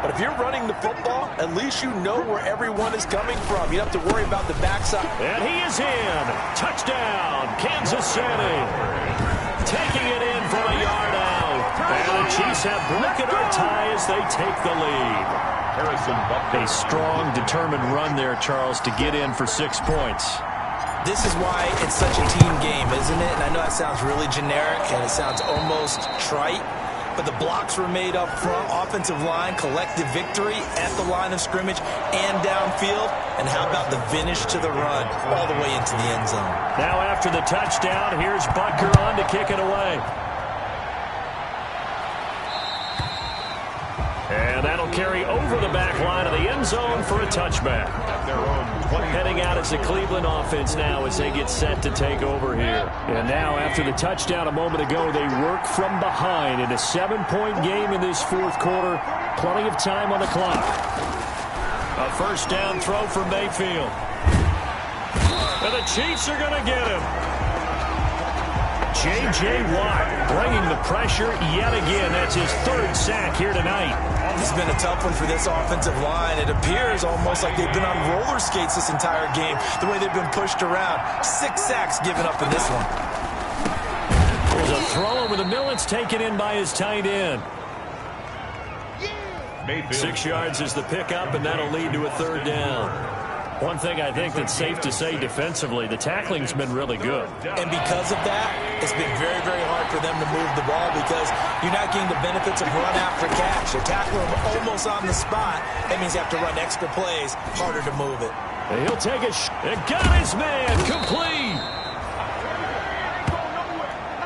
Speaker 4: But if you're running the football, at least you know where everyone is coming from. You don't have to worry about the backside.
Speaker 2: And he is in. Touchdown, Kansas City. Taking it in from a yard out. And the Chiefs have broken our tie as they take the lead. A strong, determined run there, Charles, to get in for 6 points.
Speaker 3: This is why it's such a team game, isn't it? And I know that sounds really generic and it sounds almost trite, but the blocks were made up front, offensive line, collective victory at the line of scrimmage and downfield. And how about the finish to the run all the way into the end zone?
Speaker 2: Now after the touchdown, here's Butker on to kick it away. And that'll carry over the back line of the end zone for a touchback. Heading out as the Cleveland offense now as they get set to take over here. And now after the touchdown a moment ago, they work from behind in a 7-point game in this fourth quarter. Plenty of time on the clock. A first down throw for Mayfield. And the Chiefs are going to get him. J.J. Watt bringing the pressure yet again. That's his 3rd sack here tonight.
Speaker 3: It's been a tough one for this offensive line. It appears almost like they've been on roller skates this entire game, the way they've been pushed around. 6 sacks given up in this one.
Speaker 2: There's a throw over the middle. It's taken in by his tight end. 6 yards is the pickup, and that'll lead to a 3rd down. One thing I think that's safe to say defensively, the tackling's been really good.
Speaker 3: And because of that, it's been very, very hard for them to move the ball because you're not getting the benefits of run after catch. They're tackling them almost on the spot. That means you have to run extra plays, harder to move it.
Speaker 2: And he'll take a and got his man complete.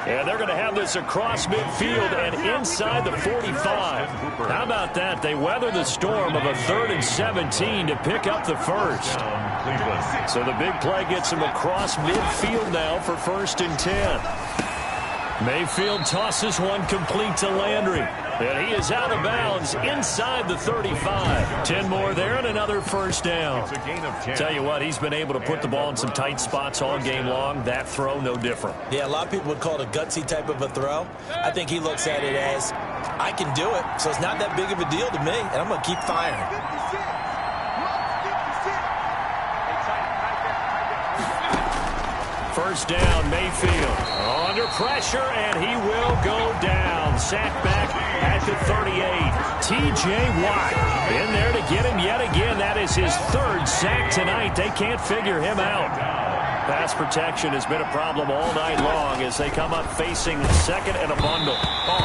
Speaker 2: And they're going to have this across midfield and inside the 45. How about that? They weather the storm of a 3rd and 17 to pick up the first. So the big play gets them across midfield now for 1st and 10. Mayfield tosses one complete to Landry. And he is out of bounds inside the 35. 10 more there and another first down. Tell you what, he's been able to put the ball in some tight spots all game long. That throw, no different.
Speaker 3: Yeah, a lot of people would call it a gutsy type of a throw. I think he looks at it as, I can do it, so it's not that big of a deal to me, and I'm going to keep firing.
Speaker 2: First down, Mayfield under pressure, and he will go down. Sacked back at the 38. T.J. Watt in there to get him yet again. That is his 3rd sack tonight. They can't figure him out. Pass protection has been a problem all night long as they come up facing 2nd and a bundle.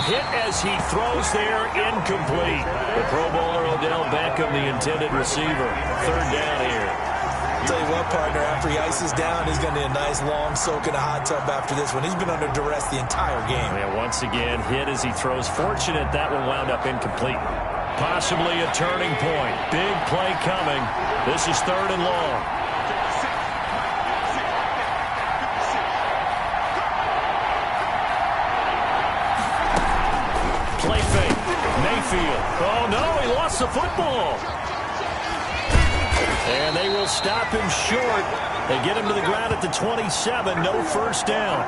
Speaker 2: Hit as he throws there, incomplete. The Pro Bowler Odell Beckham, the intended receiver. 3rd down here.
Speaker 3: I'll tell you what, partner, after he ices down, he's going to need a nice long soak in a hot tub after this one. He's been under duress the entire game.
Speaker 2: Yeah, once again, hit as he throws. Fortunate that one wound up incomplete. Possibly a turning point. Big play coming. This is 3rd and long. Play fake. Mayfield. Oh, no, he lost the football. And they will stop him short. They get him to the ground at the 27. No first down.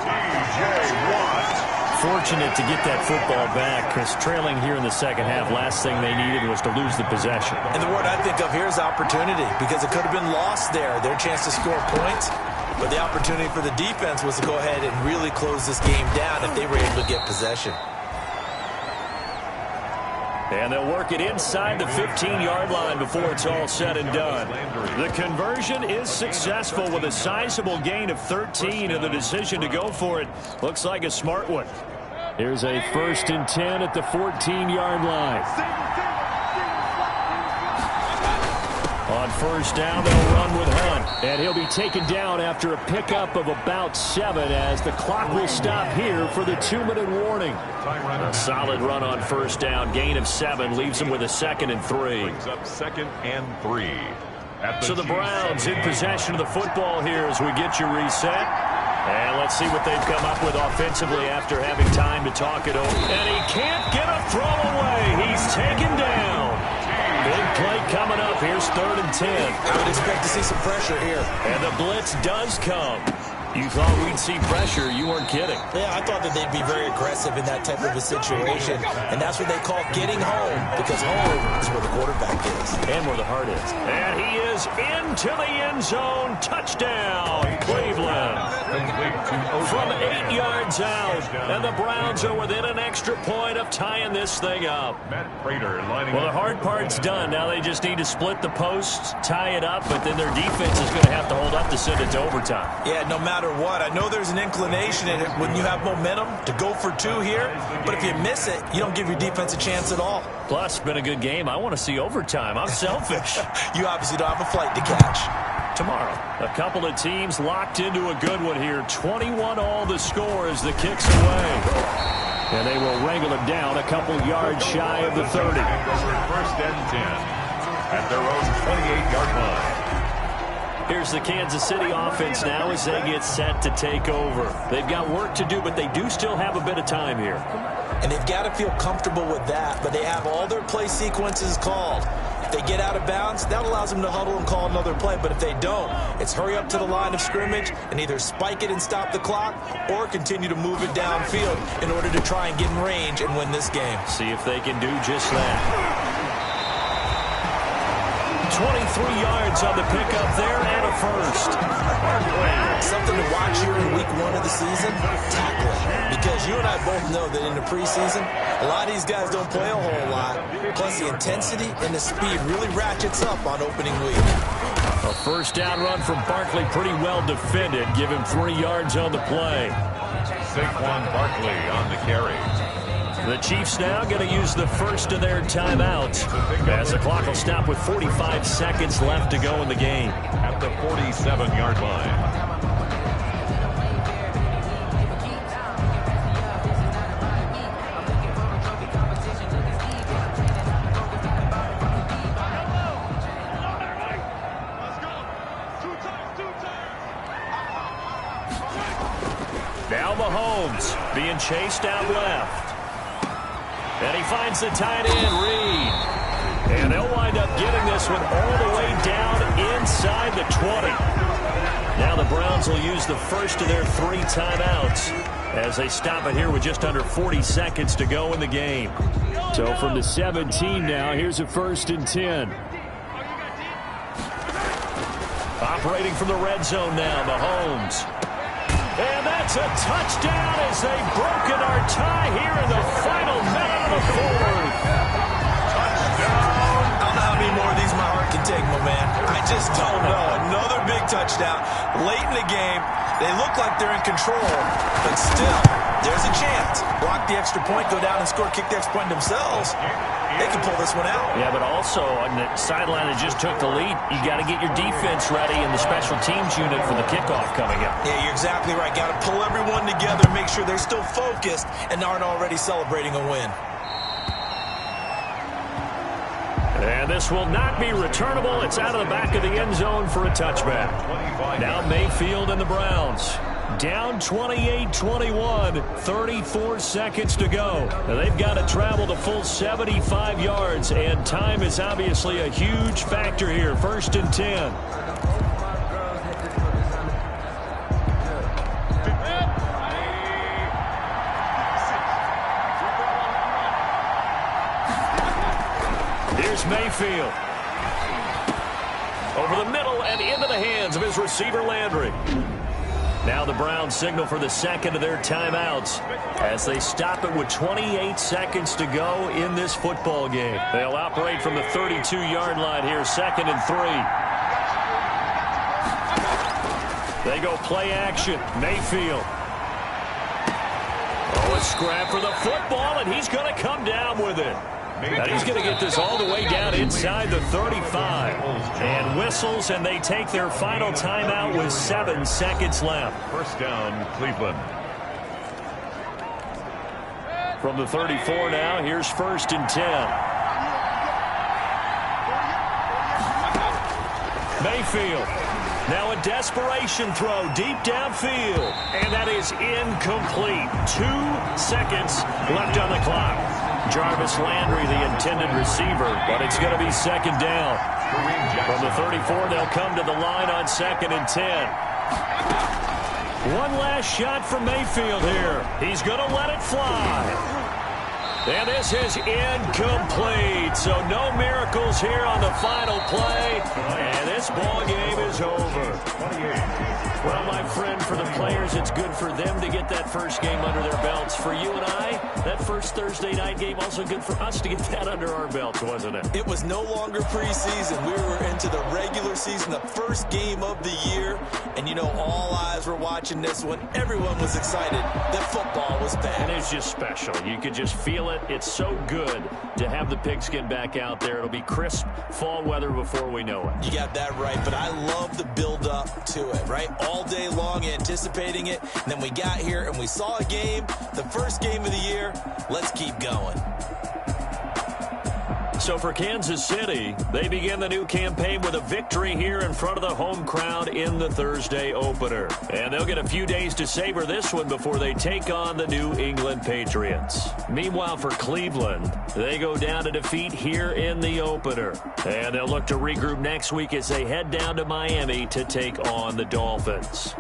Speaker 2: Fortunate to get that football back because trailing here in the second half, last thing they needed was to lose the possession.
Speaker 3: And the word I think of here is opportunity because it could have been lost there. Their chance to score points. But the opportunity for the defense was to go ahead and really close this game down if they were able to get possession.
Speaker 2: And they'll work it inside the 15-yard line before it's all said and done. The conversion is successful with a sizable gain of 13, and the decision to go for it looks like a smart one. Here's a 1st and 10 at the 14-yard line. On first down, they'll run with Hunt. And he'll be taken down after a pickup of about 7 as the clock will stop here for the 2-minute warning. A solid run on first down. Gain of 7 leaves him with a 2nd and 3.
Speaker 1: Brings up 2nd and 3.
Speaker 2: So the Browns in possession of the football here as we get you reset. And let's see what they've come up with offensively after having time to talk it over. And he can't get a throw away. He's taken down. Big play coming up. Here's 3rd and 10.
Speaker 3: I would expect to see some pressure here.
Speaker 2: And the blitz does come. You thought we'd see pressure. You weren't kidding.
Speaker 3: Yeah, I thought that they'd be very aggressive in that type of a situation, and that's what they call getting home, because home is where the quarterback is.
Speaker 2: And where the heart is. And he is into the end zone. Touchdown, Cleveland. From 8 yards out, and the Browns are within an extra point of tying this thing up. Well, the hard part's done. Now they just need to split the posts, tie it up, but then their defense is going to have to hold up to send it to overtime.
Speaker 3: Yeah, no matter what. I know there's an inclination in it when you have momentum to go for 2 here, but if you miss it, you don't give your defense a chance at all.
Speaker 2: Plus, it's been a good game. I want to see overtime. I'm selfish.
Speaker 3: You obviously don't have a flight to catch.
Speaker 2: Tomorrow, a couple of teams locked into a good one here. 21-all the score as the kick's away. And they will wrangle it down a couple yards shy of the 30.
Speaker 1: First and 10 at their own 28-yard line.
Speaker 2: Here's the Kansas City offense now as they get set to take over. They've got work to do, but they do still have a bit of time here.
Speaker 3: And they've got to feel comfortable with that, but they have all their play sequences called. If they get out of bounds, that allows them to huddle and call another play. But if they don't, it's hurry up to the line of scrimmage and either spike it and stop the clock or continue to move it downfield in order to try and get in range and win this game.
Speaker 2: See if they can do just that. 23 yards on the pickup there and a first.
Speaker 3: Something to watch here in week 1 of the season, tackling. Because you and I both know that in the preseason, a lot of these guys don't play a whole lot. Plus the intensity and the speed really ratchets up on opening week.
Speaker 2: A first down run from Barkley, pretty well defended. Give him 3 yards on the play.
Speaker 1: Saquon Barkley on the carry.
Speaker 2: The Chiefs now going to use the first of their timeouts as the clock will stop with 45 seconds left to go in the game.
Speaker 1: At the 47-yard line.
Speaker 2: Now Mahomes being chased out left. And he finds the tight end, Reed. And they'll wind up getting this one all the way down inside the 20. Now the Browns will use the first of their 3 timeouts as they stop it here with just under 40 seconds to go in the game. So from the 17 now, here's a 1st and 10. Operating from the red zone now, Mahomes. And that's a touchdown as they've broken our tie here in the final minute of the 4th.
Speaker 3: Touchdown. I don't know how many more of these my heart can take, my man. I just don't know. Another big touchdown. Late in the game, they look like they're in control, but still, there's a chance. Block the extra point, go down and score, kick the extra point themselves. They can pull this one out.
Speaker 2: Yeah, but also on the sideline that just took the lead, you got to get your defense ready and the special teams unit for the kickoff coming up.
Speaker 3: Yeah, you're exactly right. Got to pull everyone together, make sure they're still focused and aren't already celebrating a win.
Speaker 2: And this will not be returnable. It's out of the back of the end zone for a touchback. Now Mayfield and the Browns. Down 28-21, 34 seconds to go. Now they've got to travel the full 75 yards, and time is obviously a huge factor here. 1st and 10. Here's Mayfield. Over the middle and into the hands of his receiver, Landry. Now the Browns signal for the second of their timeouts as they stop it with 28 seconds to go in this football game. They'll operate from the 32-yard line here, 2nd and 3. They go play action. Mayfield. Oh, a scrap for the football, and he's going to come down with it. Now he's going to get this all the way down inside the 35. And whistles, and they take their final timeout with 7 seconds left.
Speaker 1: First down, Cleveland.
Speaker 2: From the 34 now, here's 1st and 10. Mayfield. Now a desperation throw deep downfield. And that is incomplete. 2 seconds left on the clock. Jarvis Landry, the intended receiver, but it's going to be 2nd down. From the 34, they'll come to the line on 2nd and 10. One last shot from Mayfield here. He's going to let it fly. And this is incomplete. So no miracles here on the final play. And this ball game is over. Well, my friend, for the players, it's good for them to get that first game under their belts. For you and I, that first Thursday night game, also good for us to get that under our belts, wasn't it?
Speaker 3: It was no longer preseason. We were into the regular season, the first game of the year. And, you know, all eyes were watching this one. Everyone was excited that football was back.
Speaker 2: And it's just special. You could just feel it. It's so good to have the pigskin back out there. It'll be crisp fall weather before we know it.
Speaker 3: You got that right, but I love the build-up to it, right? All day long anticipating it, and then we got here and we saw a game, the first game of the year. Let's keep going.
Speaker 2: So for Kansas City, they begin the new campaign with a victory here in front of the home crowd in the Thursday opener. And they'll get a few days to savor this one before they take on the New England Patriots. Meanwhile, for Cleveland, they go down to defeat here in the opener. And they'll look to regroup next week as they head down to Miami to take on the Dolphins.